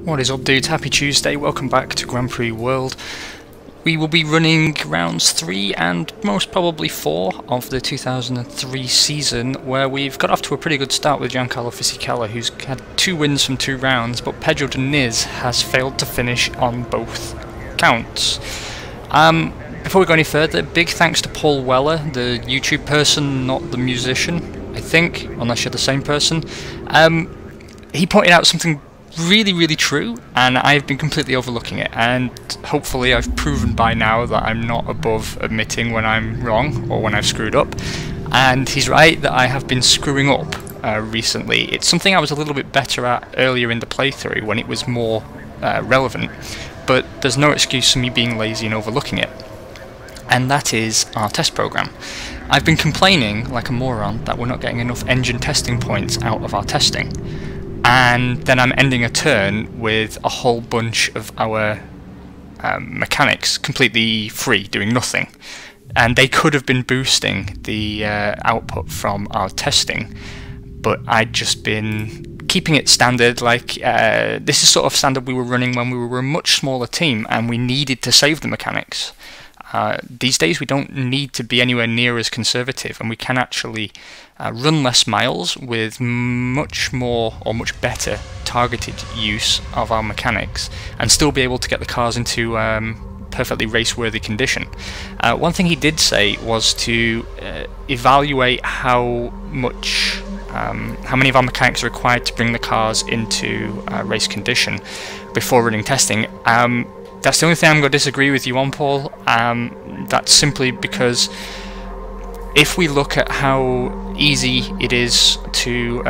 What is up, dudes? Happy Tuesday, welcome back to Grand Prix World. We will be running rounds 3 and most probably 4 of the 2003 season, where we've got off to a pretty good start with Giancarlo Fisichella, who's had 2 wins from 2 rounds, but Pedro Diniz has failed to finish on both counts. Before we go any further, big thanks to Paul Weller, the YouTube person, not the musician, I think, unless you're the same person. He pointed out something really true, and I've been completely overlooking it, and hopefully I've proven by now that I'm not above admitting when I'm wrong or when I've screwed up. And he's right that I have been screwing up recently. It's something I was a little bit better at earlier in the playthrough when it was more relevant, but there's no excuse for me being lazy and overlooking it, and that is our test program. I've been complaining like a moron that we're not getting enough engine testing points out of our testing, and then I'm ending a turn with a whole bunch of our mechanics completely free, doing nothing, and they could have been boosting the output from our testing, but I'd just been keeping it standard. Like this is sort of standard we were running when we were a much smaller team and we needed to save the mechanics. These days we don't need to be anywhere near as conservative, and we can actually run less miles with much more or much better targeted use of our mechanics and still be able to get the cars into perfectly race-worthy condition. One thing he did say was to evaluate how many of our mechanics are required to bring the cars into race condition before running testing. That's the only thing I'm going to disagree with you on, Paul. That's simply because if we look at how easy it is to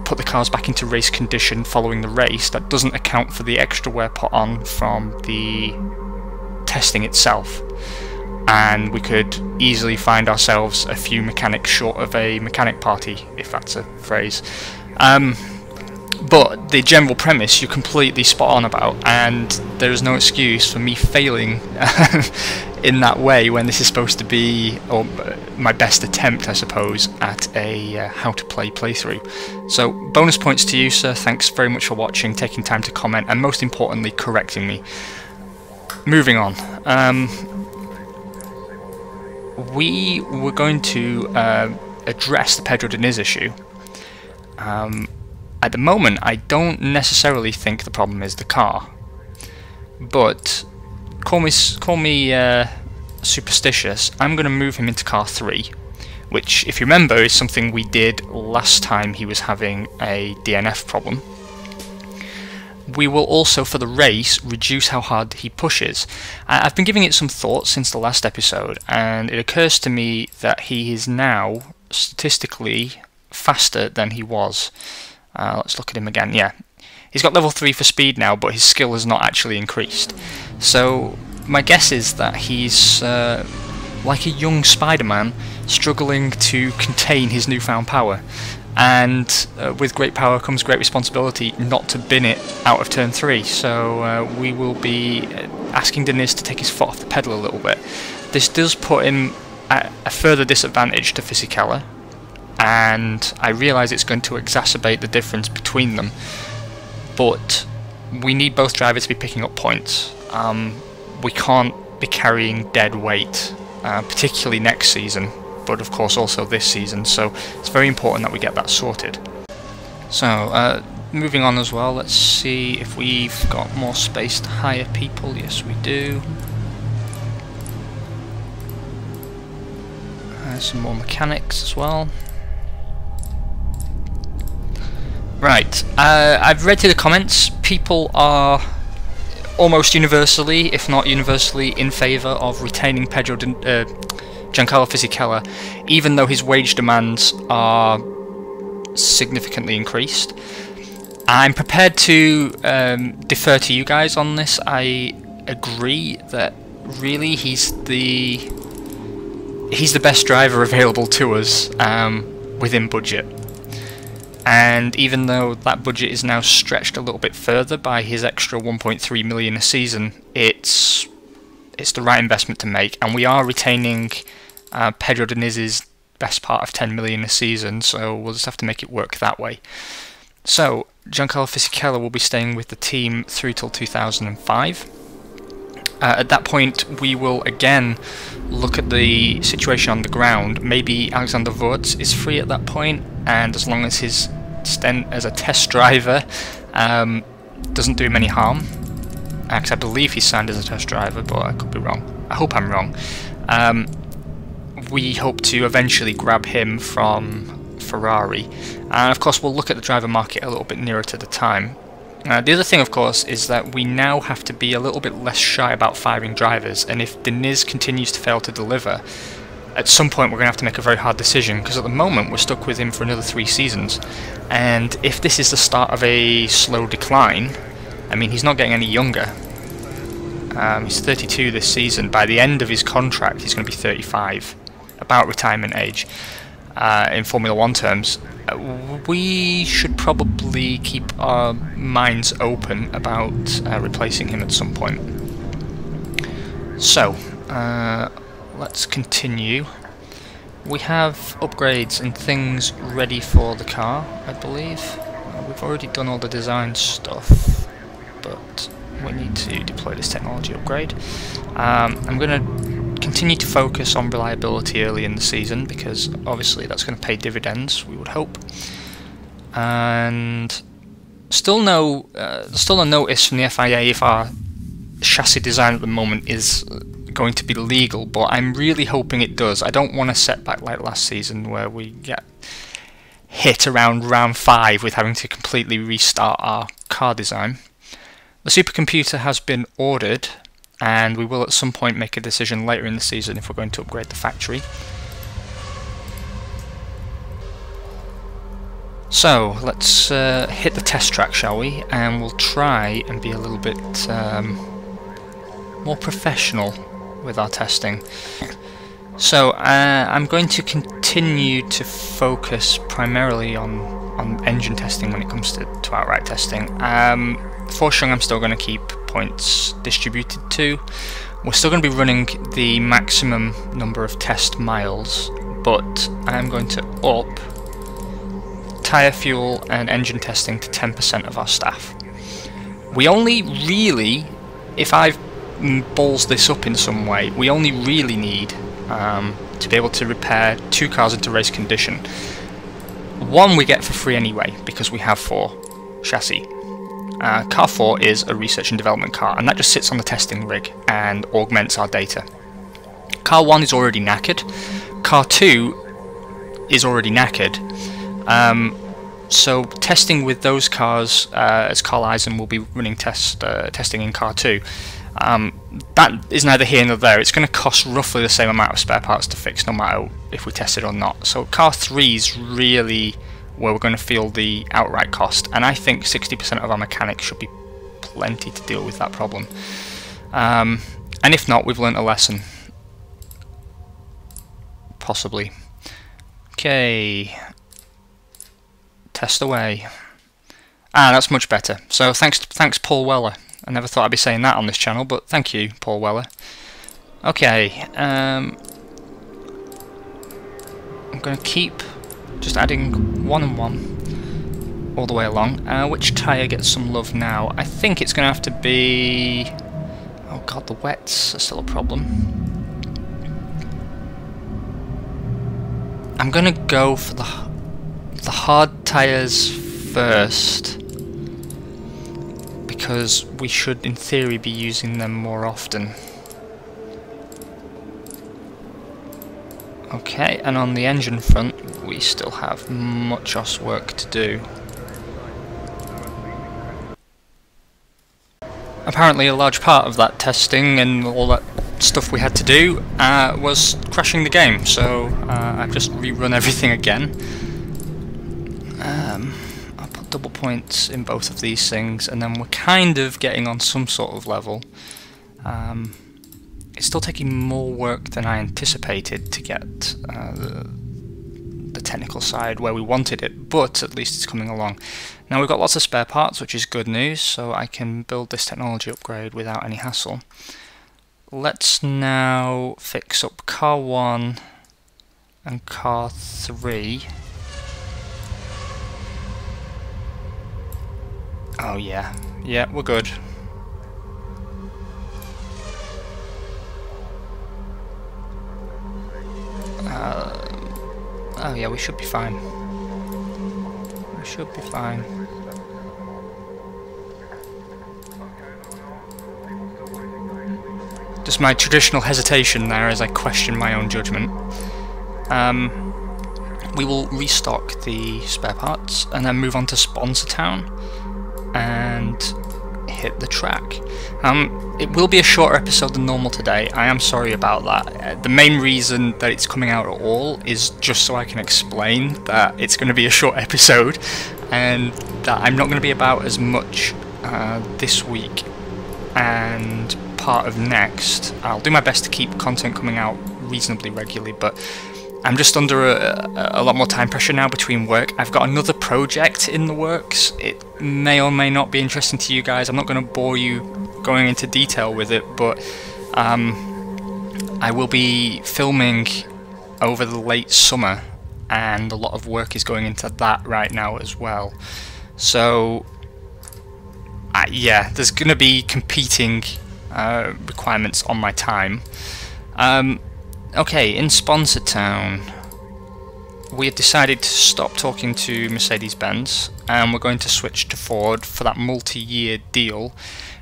put the cars back into race condition following the race, that doesn't account for the extra wear put on from the testing itself. And we could easily find ourselves a few mechanics short of a mechanic party, if that's a phrase. But the general premise you're completely spot on about, and there is no excuse for me failing in that way when this is supposed to be my best attempt, I suppose, at a how to play playthrough. So bonus points to you, sir. Thanks very much for watching, taking time to comment, and most importantly correcting me. Moving on, we were going to address the Pedro Diniz issue. At the moment, I don't necessarily think the problem is the car, but call me superstitious. I'm going to move him into car 3, which, if you remember, is something we did last time he was having a DNF problem. We will also, for the race, reduce how hard he pushes. I've been giving it some thought since the last episode, and it occurs to me that he is now statistically faster than he was. Let's look at him again. Yeah, he's got level 3 for speed now, but his skill has not actually increased. So my guess is that he's like a young Spider-Man struggling to contain his newfound power. And with great power comes great responsibility not to bin it out of turn 3. So we will be asking Diniz to take his foot off the pedal a little bit. This does put him at a further disadvantage to Fisichella, and I realise it's going to exacerbate the difference between them, but we need both drivers to be picking up points. We can't be carrying dead weight, particularly next season, but of course also this season, so it's very important that we get that sorted. So moving on as well, let's see if we've got more space to hire people. Yes, we do. Some more mechanics as well. Right, I've read through the comments. People are almost universally, if not universally, in favour of retaining Giancarlo Fisichella, even though his wage demands are significantly increased. I'm prepared to defer to you guys on this. I agree that really he's the best driver available to us within budget. And even though that budget is now stretched a little bit further by his extra 1.3 million a season, it's the right investment to make, and we are retaining Pedro Diniz's best part of 10 million a season, so we'll just have to make it work that way. So Giancarlo Fisichella will be staying with the team through till 2005. At that point, we will again look at the situation on the ground. Maybe Alexander Wurz is free at that point, and as long as his stint as a test driver doesn't do him any harm, because I believe he's signed as a test driver, but I could be wrong. I hope I'm wrong. We hope to eventually grab him from Ferrari, and of course we'll look at the driver market a little bit nearer to the time. The other thing, of course, is that we now have to be a little bit less shy about firing drivers, and if Diniz continues to fail to deliver, at some point we're going to have to make a very hard decision, because at the moment we're stuck with him for another 3 seasons, and if this is the start of a slow decline, I mean, he's not getting any younger. He's 32 this season. By the end of his contract he's going to be 35, about retirement age. In Formula 1 terms, we should probably keep our minds open about replacing him at some point. So, let's continue. We have upgrades and things ready for the car, I believe. We've already done all the design stuff, but we need to deploy this technology upgrade. I'm going to continue to focus on reliability early in the season, because obviously that's going to pay dividends, we would hope. And still no notice from the FIA if our chassis design at the moment is going to be legal, but I'm really hoping it does. I don't want a setback like last season where we get hit around round 5 with having to completely restart our car design. The supercomputer has been ordered, and we will at some point make a decision later in the season if we're going to upgrade the factory. So let's hit the test track, shall we, and we'll try and be a little bit more professional with our testing. So I'm going to continue to focus primarily on engine testing when it comes to outright testing. Fortunately, I'm still going to keep points distributed to. We're still going to be running the maximum number of test miles, but I'm going to up tyre, fuel and engine testing to 10% of our staff. We only really, if I've balls this up in some way, we only really need to be able to repair 2 cars into race condition. 1 we get for free anyway, because we have 4 chassis. Car 4 is a research and development car, and that just sits on the testing rig and augments our data. Car 1 is already knackered. Car 2 is already knackered. So testing with those cars, as Carl Eisen will be running testing in Car 2, that is neither here nor there. It's going to cost roughly the same amount of spare parts to fix, no matter if we test it or not. So Car 3 is really where we're going to feel the outright cost, and I think 60% of our mechanics should be plenty to deal with that problem. And if not, we've learnt a lesson. Possibly. Okay. Test away. That's much better. So thanks Paul Weller. I never thought I'd be saying that on this channel, but thank you, Paul Weller. Okay, I'm going to keep just adding 1 and 1 all the way along. Which tyre gets some love now? I think it's going to have to be... Oh god, the wets are still a problem. I'm going to go for the hard tyres first, because we should in theory be using them more often. Okay, and on the engine front we still have much work to do. Apparently a large part of that testing and all that stuff we had to do was crashing the game, so I've just rerun everything again. I'll put double points in both of these things, and then we're kind of getting on some sort of level. It's still taking more work than I anticipated to get the technical side where we wanted it, but at least it's coming along. Now we've got lots of spare parts, which is good news, so I can build this technology upgrade without any hassle. Let's now fix up car 1 and car 3. Oh yeah, yeah, we're good. Oh yeah, we should be fine. We should be fine. Just my traditional hesitation there as I question my own judgment. We will restock the spare parts and then move on to Sponsor Town and hit the track. It will be a shorter episode than normal today. I am sorry about that. The main reason that it's coming out at all is just so I can explain that it's going to be a short episode and that I'm not going to be about as much this week and part of next. I'll do my best to keep content coming out reasonably regularly, but I'm just under a lot more time pressure now between work. I've got another project in the works. It may or may not be interesting to you guys. I'm not going to bore you going into detail with it, but I will be filming over the late summer, and a lot of work is going into that right now as well. So yeah, there's going to be competing requirements on my time. Okay, in Sponsor Town, we have decided to stop talking to Mercedes-Benz and we're going to switch to Ford for that multi-year deal.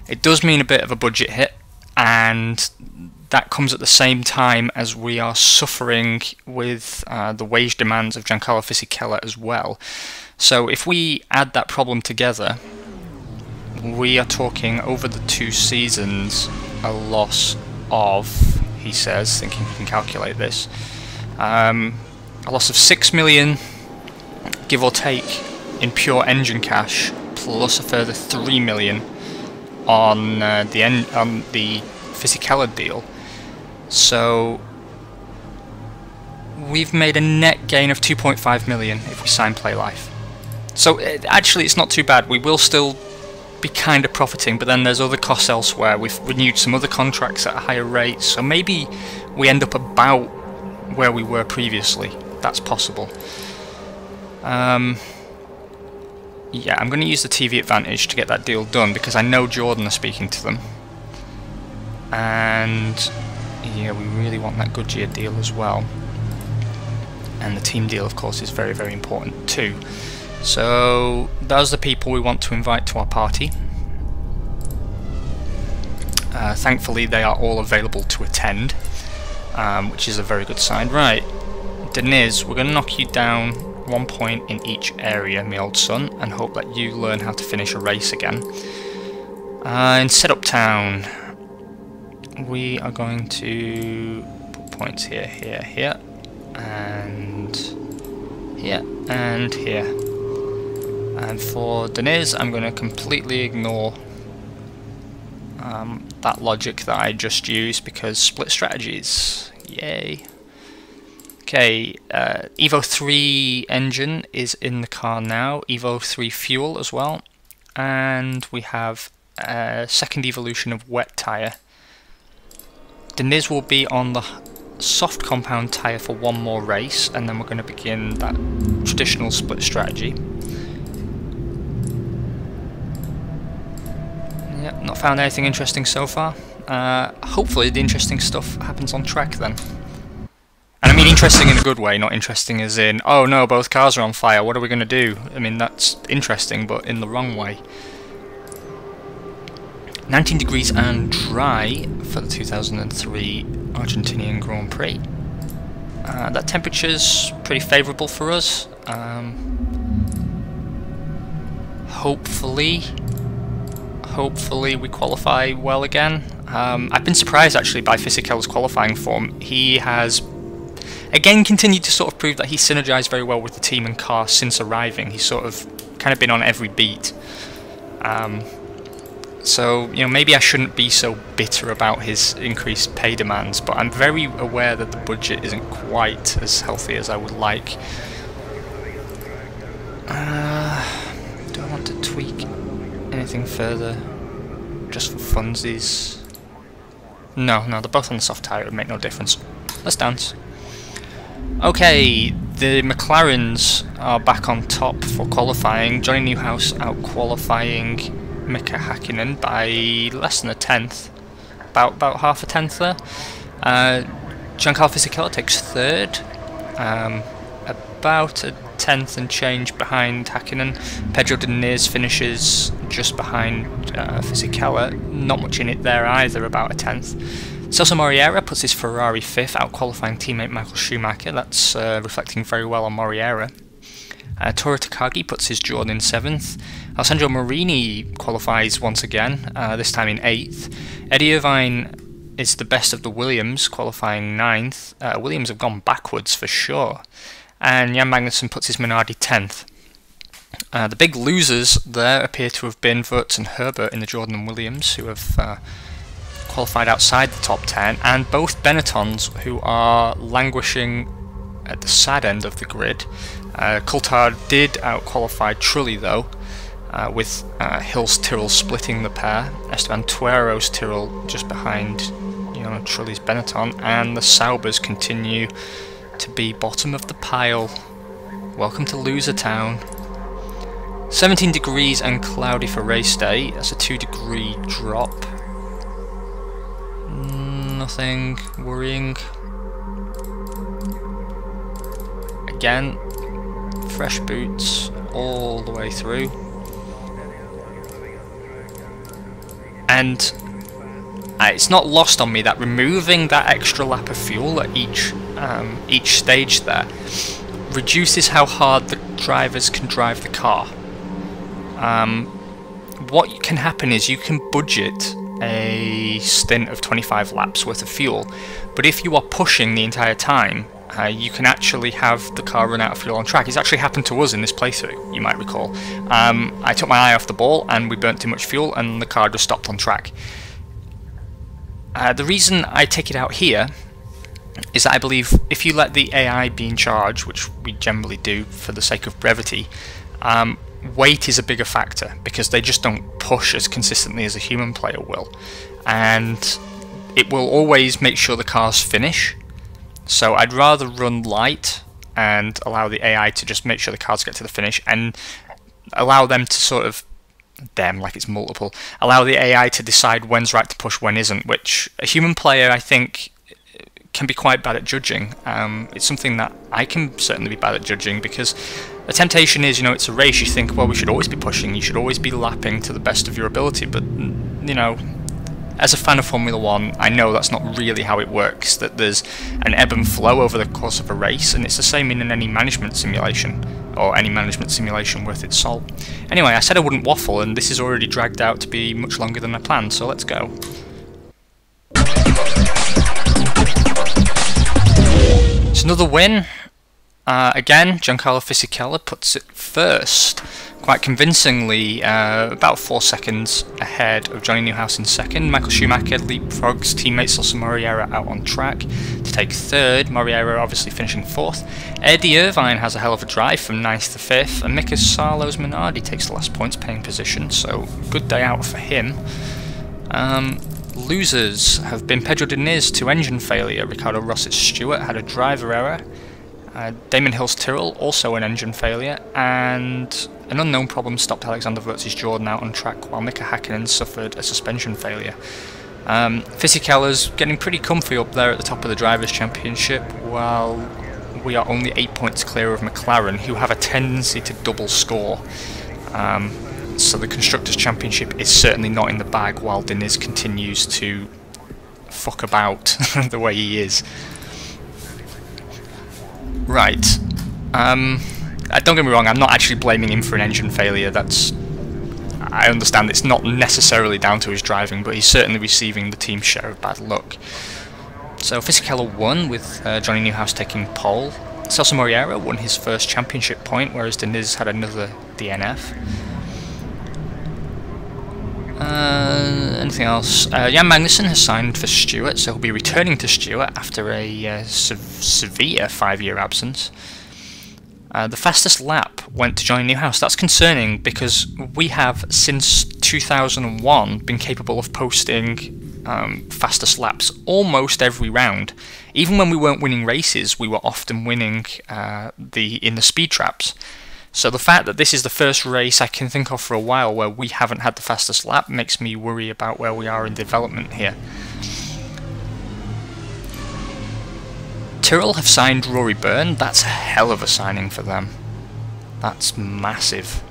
It does mean a bit of a budget hit, and that comes at the same time as we are suffering with the wage demands of Giancarlo Fisichella as well. So if we add that problem together, we are talking over the 2 seasons a loss of, he says, thinking he can calculate this, a loss of 6 million, give or take, in pure engine cash, plus a further 3 million on the Fisichella deal. So we've made a net gain of 2.5 million if we sign Play Life. So actually it's not too bad. We will still be kind of profiting, but then there's other costs elsewhere. We've renewed some other contracts at a higher rate, so maybe we end up about where we were previously. That's possible. Yeah, I'm going to use the TV advantage to get that deal done because I know Jordan are speaking to them, and yeah, we really want that Goodyear deal as well, and the team deal of course is very, very important too. So those are the people we want to invite to our party. Thankfully they are all available to attend, which is a very good sign. Right, Deniz, we're going to knock you down 1 point in each area, my old son, and hope that you learn how to finish a race again. In Setup Town, we are going to put points here, here, here, and here, and here. And for Deniz, I'm going to completely ignore that logic that I just used because split strategies, yay. Okay, Evo 3 engine is in the car now, Evo 3 fuel as well, and we have a second evolution of wet tyre. Deniz will be on the soft compound tyre for one more race, and then we're going to begin that traditional split strategy. Yep, not found anything interesting so far. Hopefully the interesting stuff happens on track then. And I mean interesting in a good way, not interesting as in, oh no, both cars are on fire, what are we going to do? I mean, that's interesting, but in the wrong way. 19 degrees and dry for the 2003 Argentinian Grand Prix. That temperature's pretty favourable for us. Hopefully we qualify well again. I've been surprised actually by Fisichella's qualifying form. He has again continued to sort of prove that he's synergised very well with the team and car since arriving. He's sort of kind of been on every beat. So, you know, maybe I shouldn't be so bitter about his increased pay demands, but I'm very aware that the budget isn't quite as healthy as I would like. Do I want to tweak anything further just for funsies? No, they're both on the soft tyre, it would make no difference. Let's dance. Okay, The McLarens are back on top for qualifying. Johnny Newhouse out qualifying Mika Hakkinen by less than a tenth, about half a tenth there. Giancarlo Fisichella takes third, about a tenth and change behind Hakkinen. Pedro Diniz finishes just behind Fisichella, not much in it there either, about a tenth. Celso Moreira puts his Ferrari 5th, out-qualifying teammate Michael Schumacher. That's reflecting very well on Moreira. Toru Takagi puts his Jordan in 7th. Alessandro Marini qualifies once again, this time in 8th. Eddie Irvine is the best of the Williams, qualifying 9th. Williams have gone backwards for sure. And Jan Magnussen puts his Minardi 10th. The big losers there appear to have been Wurz and Herbert in the Jordan and Williams, who have qualified outside the top 10, and both Benettons, who are languishing at the sad end of the grid. Coulthard did out-qualify Trulli though, with Hill's Tyrrell splitting the pair. Esteban Tuero's Tyrrell just behind Trulli's Benetton, and the Saubers continue to be bottom of the pile. Welcome to Loser Town. 17 degrees and cloudy for race day. That's a 2-degree drop. Nothing worrying. Again, fresh boots all the way through. And it's not lost on me that removing that extra lap of fuel at each stage there reduces how hard the drivers can drive the car. What can happen is you can budget a stint of 25 laps worth of fuel, but if you are pushing the entire time, you can actually have the car run out of fuel on track. It's actually happened to us in this playthrough, you might recall. I took my eye off the ball and we burnt too much fuel and the car just stopped on track. The reason I take it out here is that I believe if you let the AI be in charge, which we generally do for the sake of brevity, weight is a bigger factor because they just don't push as consistently as a human player will, and it will always make sure the cars finish. So I'd rather run light and allow the AI to just make sure the cars get to the finish, and allow them to sort of, like it's multiple, allow the AI to decide when's right to push, when isn't, which a human player I think can be quite bad at judging. It's something that I can certainly be bad at judging, because the temptation is, it's a race, you think, well, we should always be pushing, you should always be lapping to the best of your ability, but, as a fan of Formula 1, I know that's not really how it works, that there's an ebb and flow over the course of a race, and it's the same in any management simulation, or any management simulation worth its salt. Anyway, I said I wouldn't waffle, and this is already dragged out to be much longer than I planned, so let's go. It's another win. Again, Giancarlo Fisichella puts it first, quite convincingly, about 4 seconds ahead of Johnny Newhouse in second. Michael Schumacher leapfrogs teammate Celso Moreira out on track to take third, Moreira obviously finishing fourth. Eddie Irvine has a hell of a drive from 9th to 5th, and Mika Salo's Minardi takes the last points paying position, so good day out for him. Losers have been Pedro Diniz to engine failure, Ricardo Rosset Stewart had a driver error, Damon Hill's Tyrrell also an engine failure, and an unknown problem stopped Alexander Wurz's Jordan out on track while Mika Hakkinen suffered a suspension failure. Fisichella's getting pretty comfy up there at the top of the Drivers' Championship, while we are only 8 points clear of McLaren, who have a tendency to double score. So the Constructors' Championship is certainly not in the bag while Diniz continues to fuck about the way he is. Right. Don't get me wrong, I'm not actually blaming him for an engine failure. I understand it's not necessarily down to his driving, but he's certainly receiving the team's share of bad luck. So Fisichella won, with Johnny Newhouse taking pole. Celso Moreira won his first championship point, whereas Diniz had another DNF. Anything else? Jan Magnussen has signed for Stewart, so he'll be returning to Stewart after a severe 5-year absence. The fastest lap went to Johnny Newhouse. That's concerning because we have, since 2001, been capable of posting fastest laps almost every round. Even when we weren't winning races, we were often winning in the speed traps. So the fact that this is the first race I can think of for a while where we haven't had the fastest lap makes me worry about where we are in development here. Tyrrell have signed Rory Byrne. That's a hell of a signing for them. That's massive.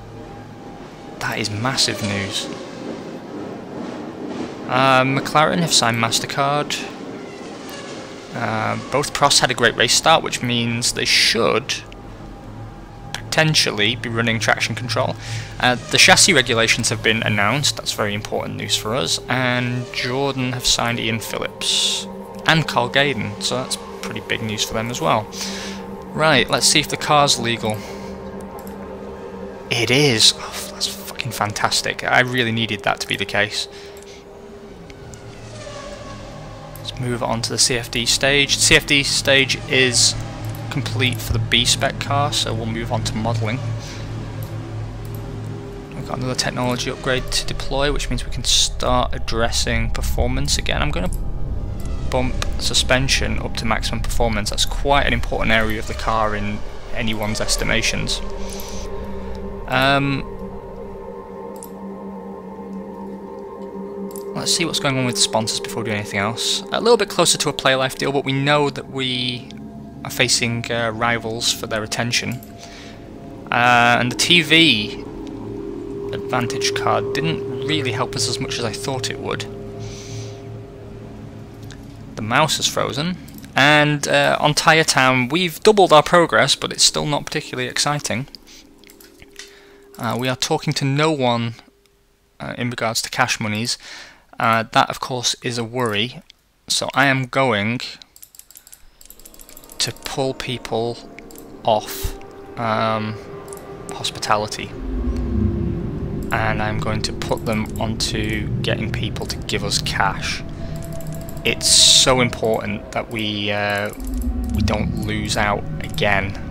That is massive news. McLaren have signed MasterCard. Both Prost had a great race start, which means they should potentially be running traction control. The chassis regulations have been announced. That's very important news for us. And Jordan have signed Ian Phillips and Carl Gaydon, so that's pretty big news for them as well. Right, let's see if the car's legal. It is. Oh, that's fucking fantastic. I really needed that to be the case. Let's move on to the CFD stage. The CFD stage is complete for the B-spec car, so we'll move on to modelling. We've got another technology upgrade to deploy, which means we can start addressing performance again. I'm going to bump suspension up to maximum performance. That's quite an important area of the car in anyone's estimations. Let's see what's going on with sponsors before we do anything else. A little bit closer to a play life deal, but we know that we are facing rivals for their attention. And the TV advantage card didn't really help us as much as I thought it would. The mouse is frozen, and on Tyre Town we've doubled our progress, but it's still not particularly exciting. We are talking to no one in regards to cash monies. That of course is a worry, so I am going to pull people off hospitality, and I'm going to put them onto getting people to give us cash. It's so important that we don't lose out again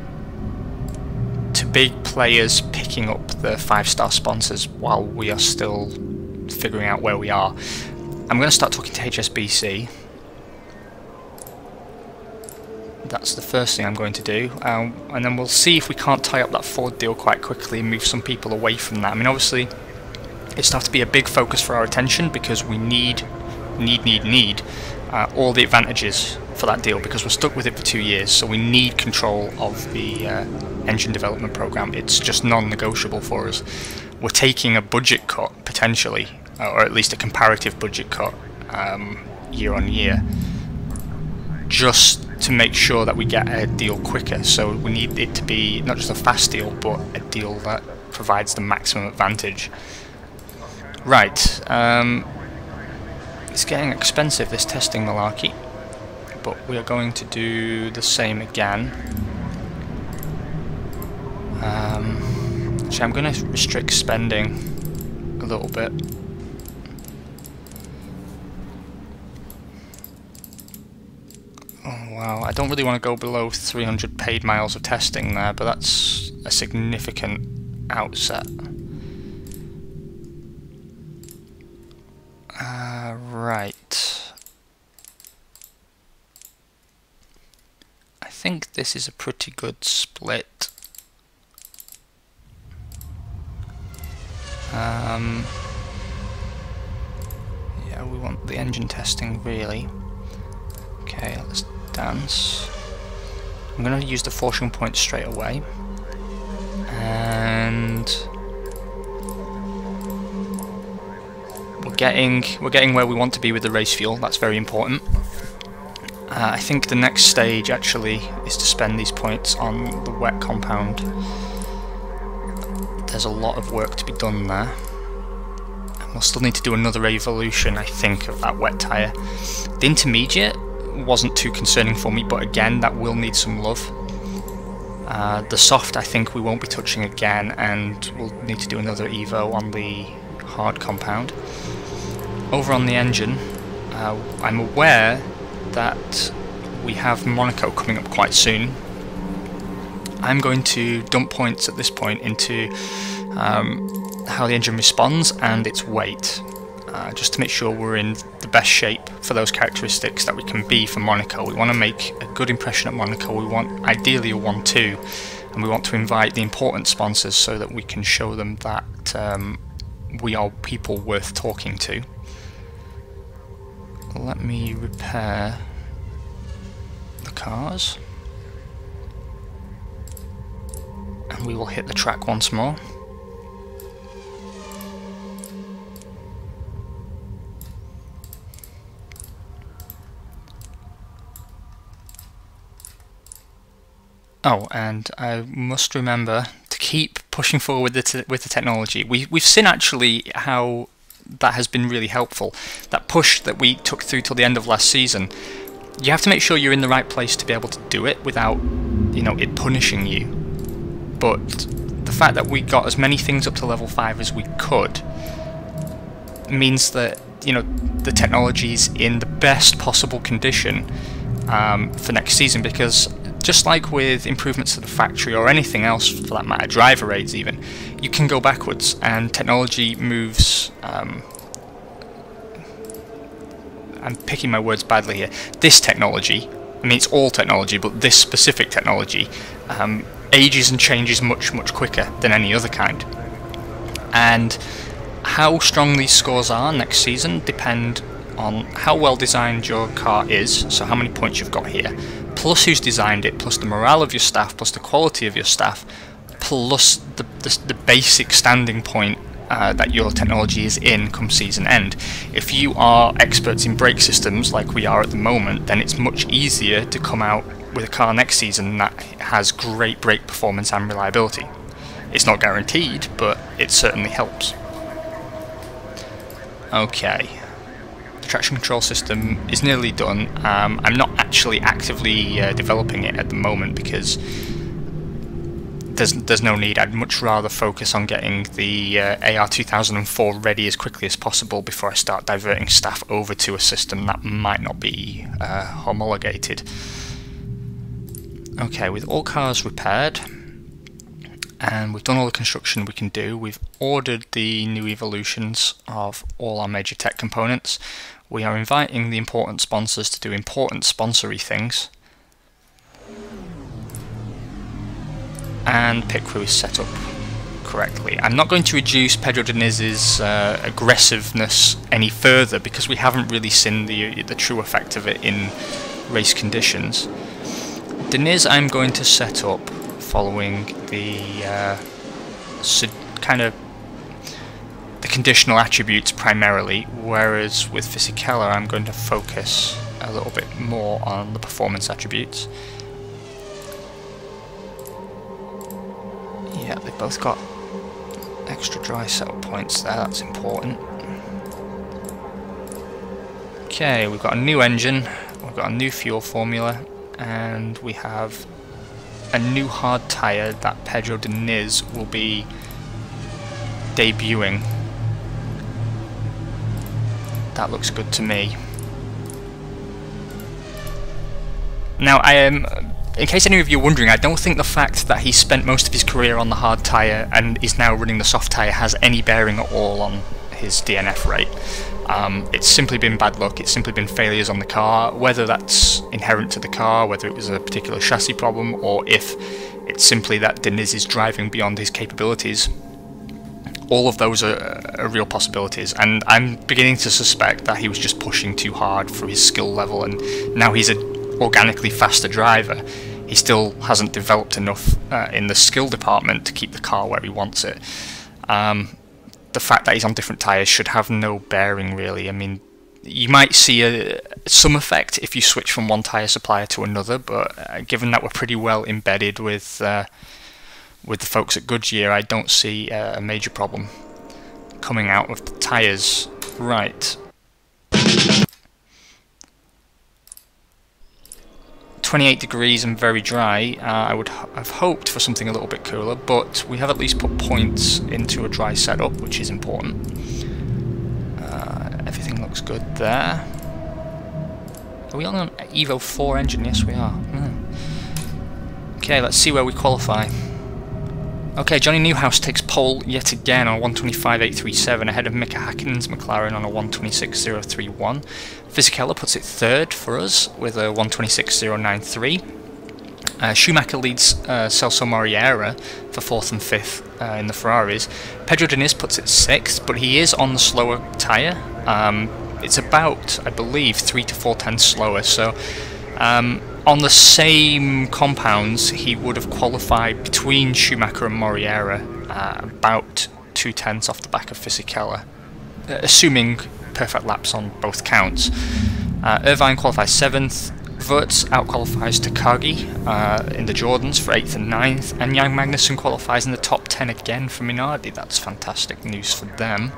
to big players picking up the 5-star sponsors while we are still figuring out where we are. I'm going to start talking to HSBC. That's the first thing I'm going to do, and then we'll see if we can't tie up that Ford deal quite quickly and move some people away from that. I mean, obviously it's going to have to be a big focus for our attention, because we need all the advantages for that deal, because we're stuck with it for 2 years, so we need control of the engine development program. It's just non-negotiable for us. We're taking a budget cut potentially, or at least a comparative budget cut year on year, just to make sure that we get a deal quicker. So we need it to be not just a fast deal, but a deal that provides the maximum advantage. Right, it's getting expensive, this testing malarkey, but we are going to do the same again. Actually, I'm going to restrict spending a little bit. Oh wow, I don't really want to go below 300 paid miles of testing there, but that's a significant outset. Right. I think this is a pretty good split. Yeah, we want the engine testing really. Okay, let's dance. I'm going to use the fortune point straight away, and we're getting where we want to be with the race fuel. That's very important. I think the next stage actually is to spend these points on the wet compound. There's a lot of work to be done there. And we'll still need to do another evolution, I think, of that wet tyre. The intermediate wasn't too concerning for me, but again, that will need some love. The soft I think we won't be touching again, and we'll need to do another evo on the hard compound. Over on the engine, I'm aware that we have Monaco coming up quite soon. I'm going to dump points at this point into how the engine responds and its weight. just to make sure we're in the best shape for those characteristics that we can be for Monaco. We want to make a good impression at Monaco. We want ideally a 1-2, and we want to invite the important sponsors so that we can show them that we are people worth talking to. Let me repair the cars, and we will hit the track once more. Oh, and I must remember to keep pushing forward with the technology. We've seen actually how that has been really helpful. That push that we took through till the end of last season, you have to make sure you're in the right place to be able to do it without, you know, it punishing you. But the fact that we got as many things up to level 5 as we could means that, you know, the technology is in the best possible condition for next season, because just like with improvements to the factory or anything else for that matter, driver aids even, you can go backwards and technology moves. I'm picking my words badly here. This technology, I mean it's all technology, but this specific technology ages and changes much quicker than any other kind. And how strong these scores are next season depend on how well designed your car is, so how many points you've got here, plus who's designed it, plus the morale of your staff, plus the quality of your staff, plus the basic standing point that your technology is in come season end. If you are experts in brake systems like we are at the moment, then it's much easier to come out with a car next season that has great brake performance and reliability. It's not guaranteed, but it certainly helps. Okay. The traction control system is nearly done. I'm not actually actively developing it at the moment because there's no need. I'd much rather focus on getting the AR 2004 ready as quickly as possible before I start diverting staff over to a system that might not be homologated. Okay, with all cars repaired and we've done all the construction we can do, we've ordered the new evolutions of all our major tech components. We are inviting the important sponsors to do important sponsory things. And pit crew is set up correctly. I'm not going to reduce Pedro Deniz's aggressiveness any further because we haven't really seen the true effect of it in race conditions. Deniz I'm going to set up following the kind of the conditional attributes primarily, whereas with Fisichella I'm going to focus a little bit more on the performance attributes. Yeah, they both got extra dry setup points there, that's important. Okay, we've got a new engine, we've got a new fuel formula, and we have a new hard tyre that Pedro Deniz will be debuting. That looks good to me. Now, in case any of you are wondering, I don't think the fact that he spent most of his career on the hard tyre and is now running the soft tyre has any bearing at all on his DNF rate. It's simply been bad luck, it's simply been failures on the car, whether that's inherent to the car, whether it was a particular chassis problem, or if it's simply that Deniz is driving beyond his capabilities. All of those are real possibilities, and I'm beginning to suspect that he was just pushing too hard for his skill level, and now he's an organically faster driver. He still hasn't developed enough in the skill department to keep the car where he wants it. The fact that he's on different tyres should have no bearing really. I mean, you might see some effect if you switch from one tyre supplier to another, but given that we're pretty well embedded with the folks at Goodyear, I don't see a major problem coming out of the tyres. Right. 28 degrees and very dry. I would have hoped for something a little bit cooler, but we have at least put points into a dry setup, which is important. Everything looks good there. Are we on an Evo 4 engine? Yes, we are. Okay, let's see where we qualify. Okay, Johnny Newhouse takes pole yet again on a 125.837 ahead of Mika Häkkinen's McLaren on a 126.031. Fisichella puts it third for us with a 126.093. Schumacher leads Celso Moreira for 4th and 5th in the Ferraris. Pedro Diniz puts it 6th, but he is on the slower tyre. It's about, I believe, 3 to 4 tenths slower, so on the same compounds he would have qualified between Schumacher and Moreira about 2 tenths off the back of Fisichella, assuming perfect laps on both counts. Irvine qualifies 7th, Wurz out-qualifies Takagi in the Jordans for 8th and 9th, and Jan Magnussen qualifies in the top 10 again for Minardi. That's fantastic news for them.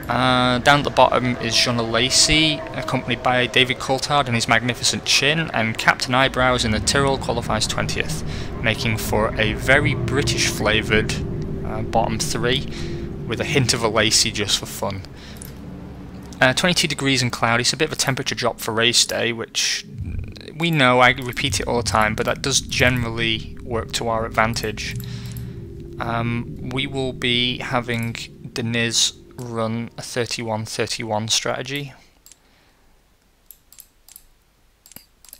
Down at the bottom is Jean Lacey, accompanied by David Coulthard and his magnificent chin, and Captain Eyebrows in the Tyrrell qualifies 20th, making for a very British flavoured bottom 3, with a hint of a Lacey just for fun. 22 degrees and cloudy, it's a bit of a temperature drop for race day, which we know, I repeat it all the time, but that does generally work to our advantage. We will be having Diniz run a 31-31 strategy.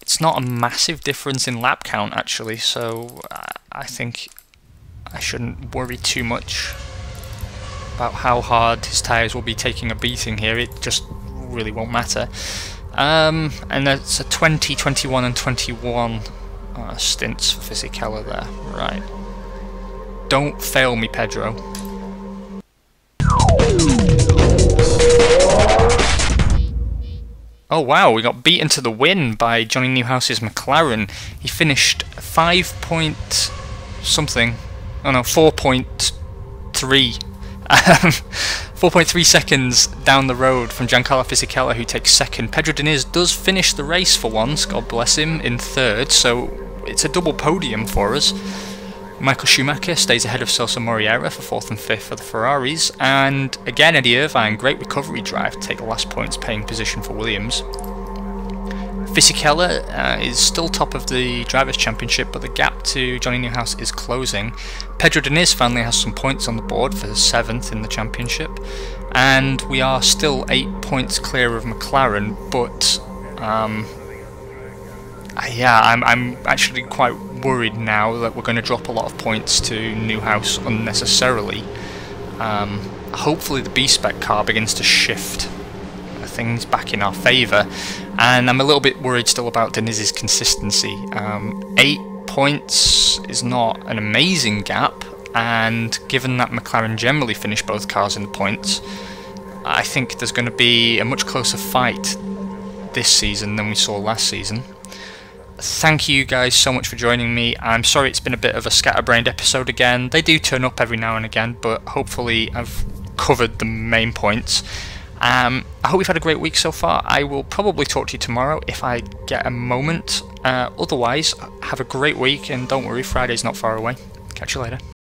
It's not a massive difference in lap count actually, so I think I shouldn't worry too much about how hard his tyres will be taking a beating here. It just really won't matter. And that's a 20, 21 and 21 stints for Fisichella there. Right. Don't fail me, Pedro. Oh wow, we got beaten to the win by Johnny Newhouse's McLaren. He finished 5 point something, oh no, 4.3 4.3 seconds down the road from Giancarlo Fisichella, who takes 2nd. Pedro Diniz does finish the race for once, God bless him, in 3rd, so it's a double podium for us. Michael Schumacher stays ahead of Celso Moreira for 4th and 5th for the Ferraris, and again Eddie Irvine, great recovery drive to take the last points paying position for Williams. Fisichella is still top of the Drivers' Championship, but the gap to Johnny Newhouse is closing. Pedro Diniz finally has some points on the board for 7th in the championship, and we are still 8 points clear of McLaren, but yeah, I'm actually quite worried now that we're going to drop a lot of points to Newhouse unnecessarily. Hopefully the B-Spec car begins to shift things back in our favour, and I'm a little bit worried still about Diniz's consistency. 8 points is not an amazing gap, and given that McLaren generally finish both cars in the points, I think there's going to be a much closer fight this season than we saw last season. Thank you guys so much for joining me. I'm sorry it's been a bit of a scatterbrained episode again. They do turn up every now and again, but hopefully I've covered the main points. I hope you've had a great week so far. I will probably talk to you tomorrow if I get a moment. Otherwise, have a great week, and don't worry, Friday's not far away. Catch you later.